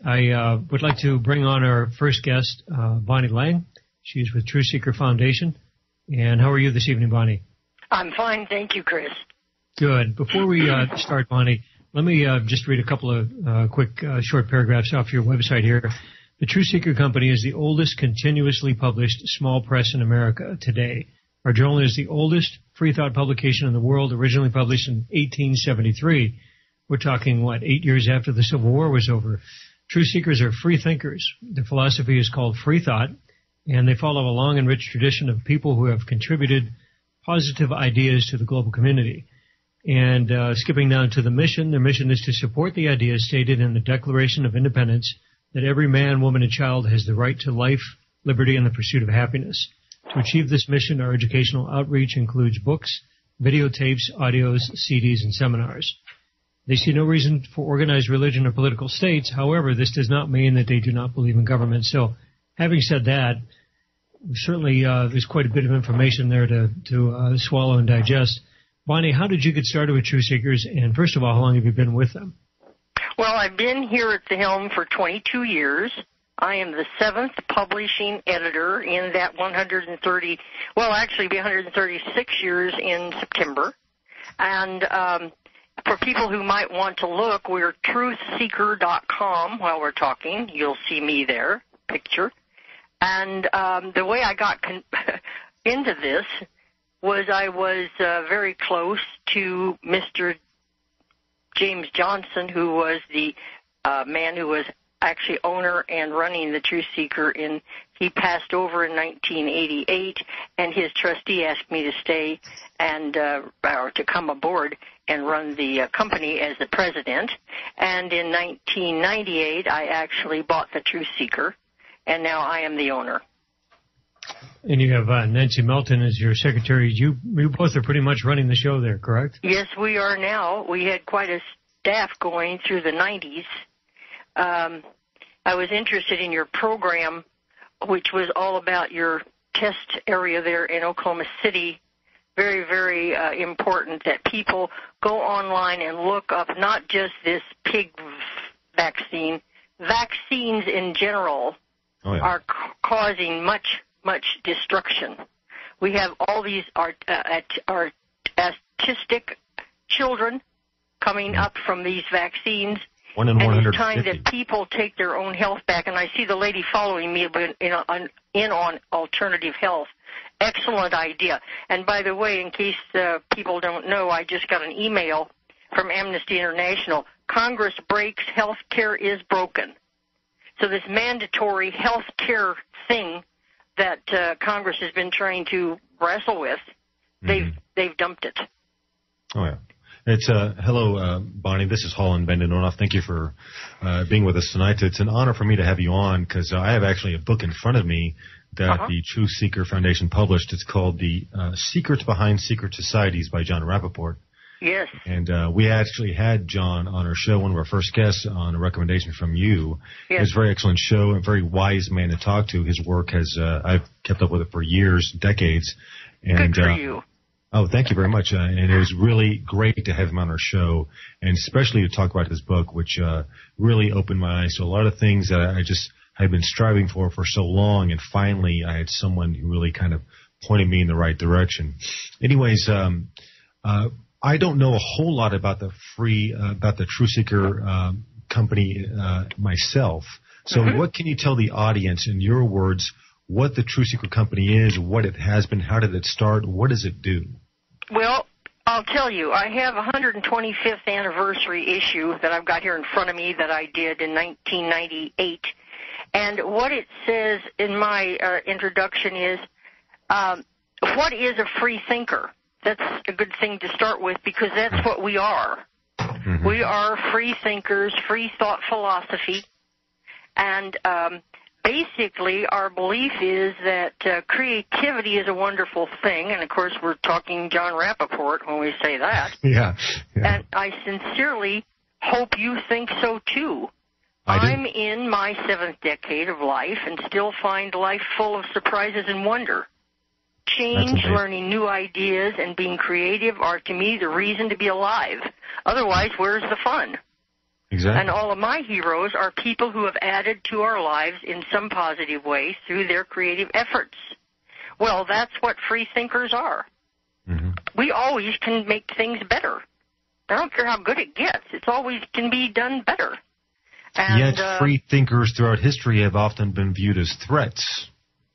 I would like to bring on our first guest, Bonnie Lange. She's with Truth Seeker Foundation. And how are you this evening, Bonnie? I'm fine, thank you, Chris. Good. Before we start, Bonnie, let me just read a couple of quick short paragraphs off your website here. The Truth Seeker Company is the oldest continuously published small press in America today. Our journal is the oldest free thought publication in the world, originally published in 1873. We're talking, 8 years after the Civil War was over. Truth Seekers are free thinkers. Their philosophy is called free thought, and they follow a long and rich tradition of people who have contributed positive ideas to the global community. And skipping down to the mission, their mission is to support the ideas stated in the Declaration of Independence that every man, woman, and child has the right to life, liberty, and the pursuit of happiness. To achieve this mission, our educational outreach includes books, videotapes, audios, CDs, and seminars. They see no reason for organized religion or political states. However, this does not mean that they do not believe in government. So, having said that, certainly there's quite a bit of information there to swallow and digest. Bonnie, how did you get started with Truth Seekers? And first of all, how long have you been with them? Well, I've been here at the helm for 22 years. I am the 7th publishing editor in that 136 years in September. And for people who might want to look, we're truthseeker.com while we're talking. You'll see me there, picture. And the way I got into this was I was very close to Mr. James Johnson, who was the man who was actually owner and running the Truth Seeker. He passed over in 1988, and his trustee asked me to stay and or to come aboard and run the company as the president. And in 1998, I actually bought the Truth Seeker, and now I am the owner. And you have Nancy Melton as your secretary. You both are pretty much running the show there, correct? Yes, we are now. We had quite a staff going through the 90s. I was interested in your program, which was all about your test area there in Oklahoma City. Very, very important that people go online and look up not just this pig vaccine. Vaccines in general are causing much destruction. We have all these autistic children coming up from these vaccines. 1 in 150. And it's time that people take their own health back. And I see the lady following me in on alternative health. Excellent idea. And by the way, in case people don't know, I just got an email from Amnesty International. Congress breaks, health care is broken. So this mandatory health care thing that Congress has been trying to wrestle with, they've dumped it. Oh, yeah. It's hello, Bonnie. This is Holland Bendenonoff. Thank you for being with us tonight. It's an honor for me to have you on because I have actually a book in front of me that the Truth Seeker Foundation published. It's called The Secrets Behind Secret Societies by John Rappaport. Yes. And we actually had John on our show, one of our first guests, on a recommendation from you. Yes. It was a very excellent show, a very wise man to talk to. His work has, I've kept up with it for years, decades. And, good for you. Oh, thank you very much. And it was really great to have him on our show, and especially to talk about his book, which really opened my eyes to a lot of things that I just had been striving for so long, and finally I had someone who really kind of pointed me in the right direction. Anyways, I don't know a whole lot about the Truth Seeker company myself. So what can you tell the audience, in your words, what the Truth Seeker company is, what it has been, how did it start, what does it do? Well, I'll tell you, I have a 125th anniversary issue that I've got here in front of me that I did in 1998. And what it says in my introduction is, what is a free thinker? That's a good thing to start with because that's what we are. Mm-hmm. We are free thinkers, free thought philosophy. And basically, our belief is that creativity is a wonderful thing, and of course, we're talking John Rappaport when we say that. Yeah. And I sincerely hope you think so too. I'm in my 7th decade of life and still find life full of surprises and wonder. Change, learning new ideas, and being creative are, to me, the reason to be alive. Otherwise, where's the fun? Exactly. And all of my heroes are people who have added to our lives in some positive way through their creative efforts. Well, that's what free thinkers are. Mm-hmm. We always can make things better. I don't care how good it gets. It's always can be done better. And, yet free thinkers throughout history have often been viewed as threats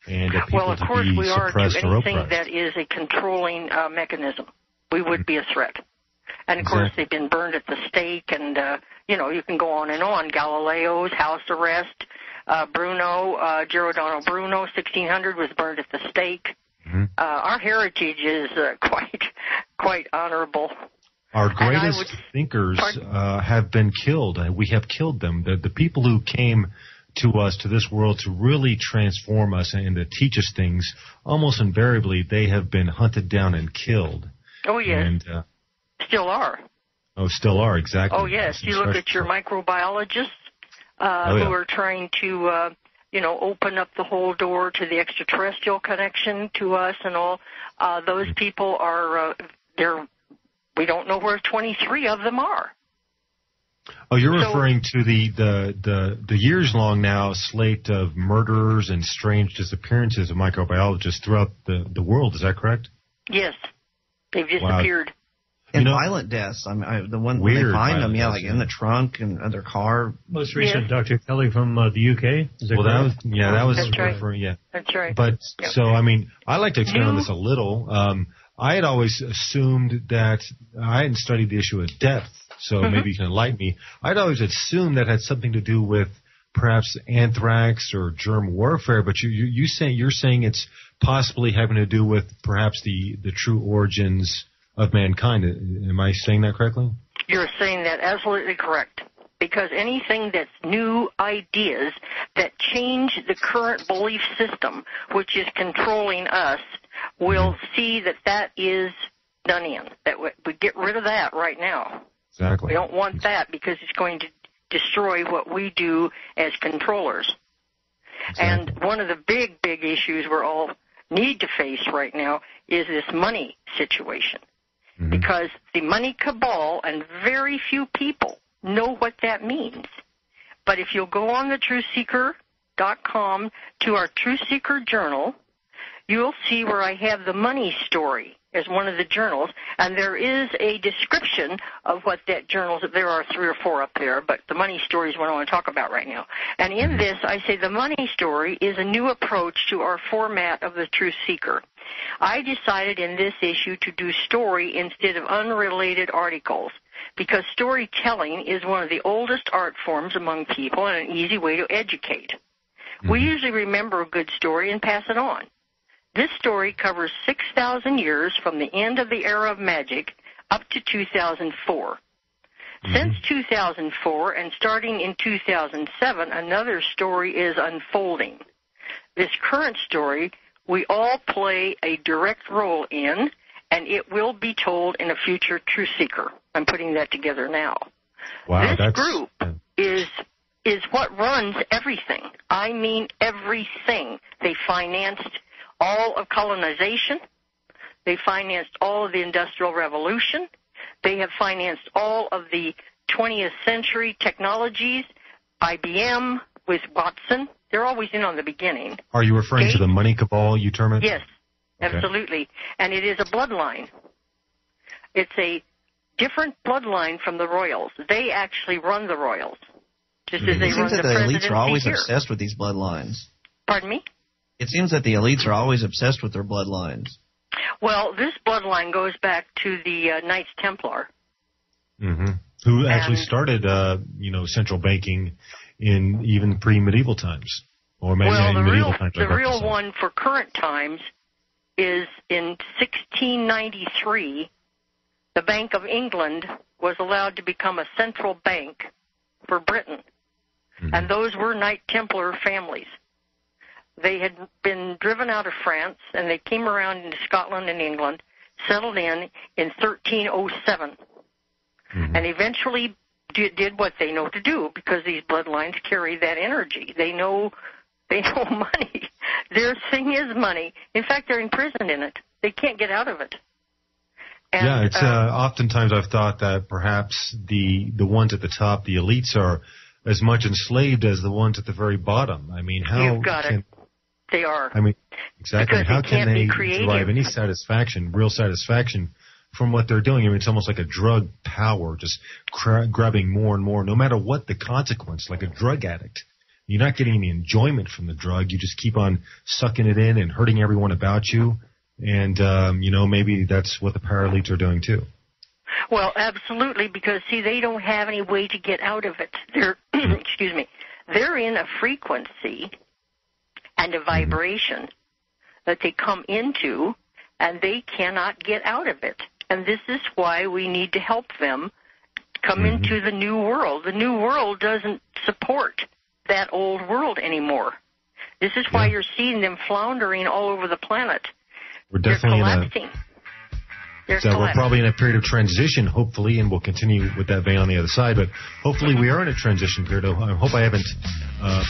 and people well, of to course be we are suppressed to or anything oppressed. that is a controlling mechanism. We would be a threat. And, of course, they've been burned at the stake, and, you can go on and on. Galileo's house arrest, Giordano Bruno, 1600, was burned at the stake. Mm-hmm. Our heritage is quite honorable. Our greatest thinkers have been killed. We have killed them. The people who came to us, to this world, to really transform us and to teach us things, almost invariably they have been hunted down and killed. Oh, yes. And, still are. Oh, still are, exactly. Oh, yes. You look at your microbiologists who are trying to, open up the whole door to the extraterrestrial connection to us and all. Those people are, we don't know where 23 of them are. Oh, you're referring to the years-long now slate of murders and strange disappearances of microbiologists throughout the world. Is that correct? Yes. They've disappeared. And violent deaths. The one where they find them, like in the trunk and their car. Most recent, Dr. Kelly from the UK. Is that correct? That was That's right. referring, yeah. That's right. But I'd like to expand on this a little. I had always assumed that I hadn't studied the issue of death, so maybe you can enlighten me. I'd always assumed that had something to do with perhaps anthrax or germ warfare, but you're saying it's possibly having to do with perhaps the true origins of mankind. Am I saying that correctly? You're saying that absolutely correct. Because anything that's new ideas that change the current belief system, which is controlling us, we'll see that is done in. That we get rid of that right now. Exactly. We don't want that because it's going to destroy what we do as controllers. Exactly. And one of the big, big issues we all need to face right now is this money situation. Mm-hmm. Because the money cabal and very few people know what that means. But if you'll go on the TruthSeeker.com to our Truth Seeker journal, you'll see where I have the money story as one of the journals, and there is a description of what that journal is. There are 3 or 4 up there, but the money story is what I want to talk about right now. And in this, I say the money story is a new approach to our format of the Truth Seeker. I decided in this issue to do story instead of unrelated articles, because storytelling is one of the oldest art forms among people and an easy way to educate. Mm-hmm. We usually remember a good story and pass it on. This story covers 6,000 years from the end of the era of magic up to 2004. Mm-hmm. Since 2004 and starting in 2007, another story is unfolding. This current story we all play a direct role in, and it will be told in a future Truth Seeker. I'm putting that together now. Wow, this group is what runs everything. I mean everything. They financed all of colonization. They financed all of the Industrial Revolution. They have financed all of the 20th century technologies, IBM with Watson. They're always in on the beginning. Are you referring to the money cabal, you term it? Yes, absolutely. And it is a bloodline. It's a different bloodline from the royals. They actually run the royals, just as they run the presidency here. It seems that the elites are always obsessed with these bloodlines. Pardon me? It seems that the elites are always obsessed with their bloodlines. Well, this bloodline goes back to the Knights Templar. Mm-hmm. Who actually started, central banking in even pre-medieval times, or maybe in medieval times. The real one for current times is in 1693. The Bank of England was allowed to become a central bank for Britain, and those were Knight Templar families. They had been driven out of France, and they came around into Scotland and England, settled in 1307, and eventually did what they know to do, because these bloodlines carry that energy. They know money. Their thing is money. In fact, they're imprisoned in it. They can't get out of it. And, yeah, it's oftentimes I've thought that perhaps the ones at the top, the elites, are as much enslaved as the ones at the very bottom. I mean, how you've got it. They are. I mean, exactly. Because how they can can't they be creative. derive any satisfaction, real satisfaction, from what they're doing? I mean, it's almost like a drug power, just grabbing more and more, no matter what the consequence, like a drug addict. You're not getting any enjoyment from the drug. You just keep on sucking it in and hurting everyone about you. And, maybe that's what the power elites are doing too. Well, absolutely, because, see, they don't have any way to get out of it. They're, excuse me, they're in a frequency and a vibration that they come into, and they cannot get out of it. And this is why we need to help them come into the new world. The new world doesn't support that old world anymore. This is why you're seeing them floundering all over the planet. We're definitely We're probably in a period of transition, hopefully, and we'll continue with that vein on the other side. But hopefully, we are in a transition period. I hope I haven't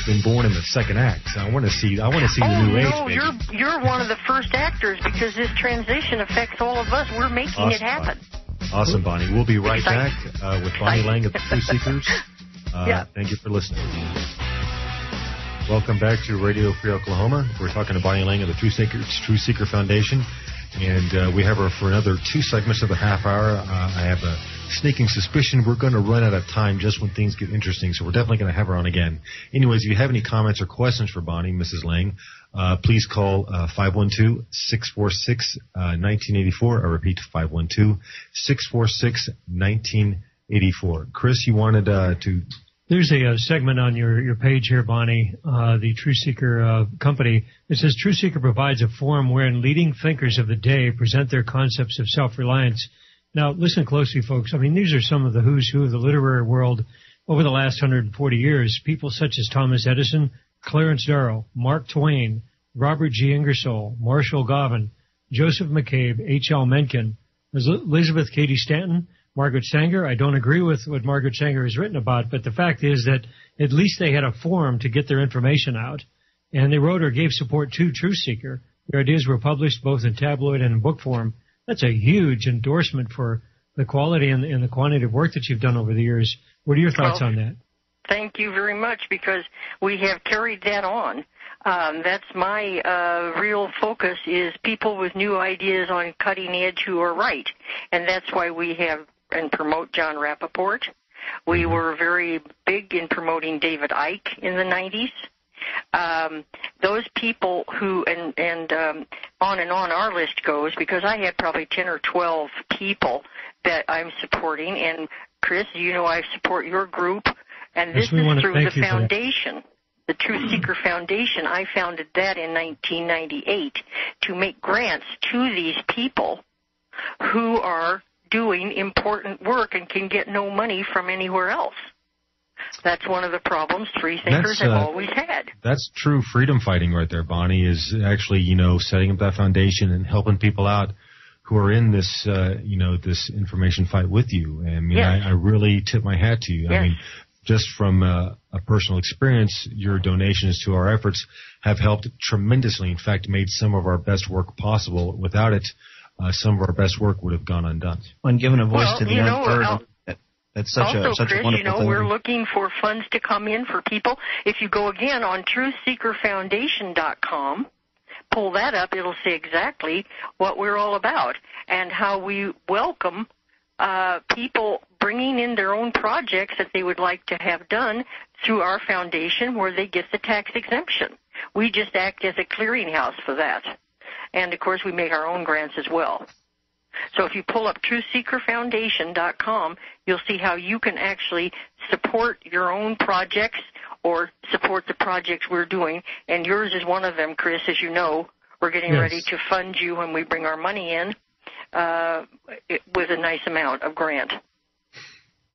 been born in the second act. So I want to see the new age. Oh no, you're one of the first actors, because this transition affects all of us. We're making it happen. Awesome, Bonnie. We'll be right back with Bonnie Lange of the True Seekers. Thank you for listening. Welcome back to Radio Free Oklahoma. We're talking to Bonnie Lange of the True Seeker Foundation. And we have her for another 2 segments of the half hour. I have a sneaking suspicion we're going to run out of time just when things get interesting, so we're definitely going to have her on again. Anyways, if you have any comments or questions for Bonnie, Mrs. Lange, please call 512-646-1984. I repeat, 512-646-1984. Chris, you wanted to... There's a segment on your page here, Bonnie, the True Seeker company. It says, True Seeker provides a forum wherein leading thinkers of the day present their concepts of self-reliance. Now, listen closely, folks. I mean, these are some of the who's who of the literary world over the last 140 years. People such as Thomas Edison, Clarence Darrow, Mark Twain, Robert G. Ingersoll, Marshall Gavin, Joseph McCabe, H.L. Mencken, Elizabeth Cady Stanton, Margaret Sanger. I don't agree with what Margaret Sanger has written about, but the fact is that at least they had a forum to get their information out, and they wrote or gave support to True Seeker. Their ideas were published both in tabloid and in book form. That's a huge endorsement for the quality and the quantity of work that you've done over the years. What are your thoughts on that? Thank you very much, because we have carried that on. That's my real focus, is people with new ideas on cutting edge who are right. And that's why we have and promote John Rappaport. We were very big in promoting David Icke in the 90s. Those people who, and on and on our list goes, because I had probably 10 or 12 people that I'm supporting. And Chris, you know I support your group, and this is through the foundation. The True Seeker Foundation. I founded that in 1998 to make grants to these people who are doing important work and can get no money from anywhere else. That's one of the problems free thinkers have always had. That's true freedom fighting right there, Bonnie, is actually, setting up that foundation and helping people out who are in this, this information fight with you. I mean, I really tip my hat to you. Yes. I mean, just from a personal experience, your donations to our efforts have helped tremendously. In fact, made some of our best work possible. Without it, some of our best work would have gone undone. When given a voice to the unheard, that's such a Chris, wonderful thing. We're looking for funds to come in for people. If you go again on TrueSeekerFoundation.com, pull that up, it'll say exactly what we're all about and how we welcome people bringing in their own projects that they would like to have done through our foundation, where they get the tax exemption. We just act as a clearinghouse for that. And, of course, we make our own grants as well. So if you pull up TrueSeekerFoundation.com, you'll see how you can actually support your own projects or support the projects we're doing. And yours is one of them, Chris, as you know. We're getting ready to fund you when we bring our money in with a nice amount of grant.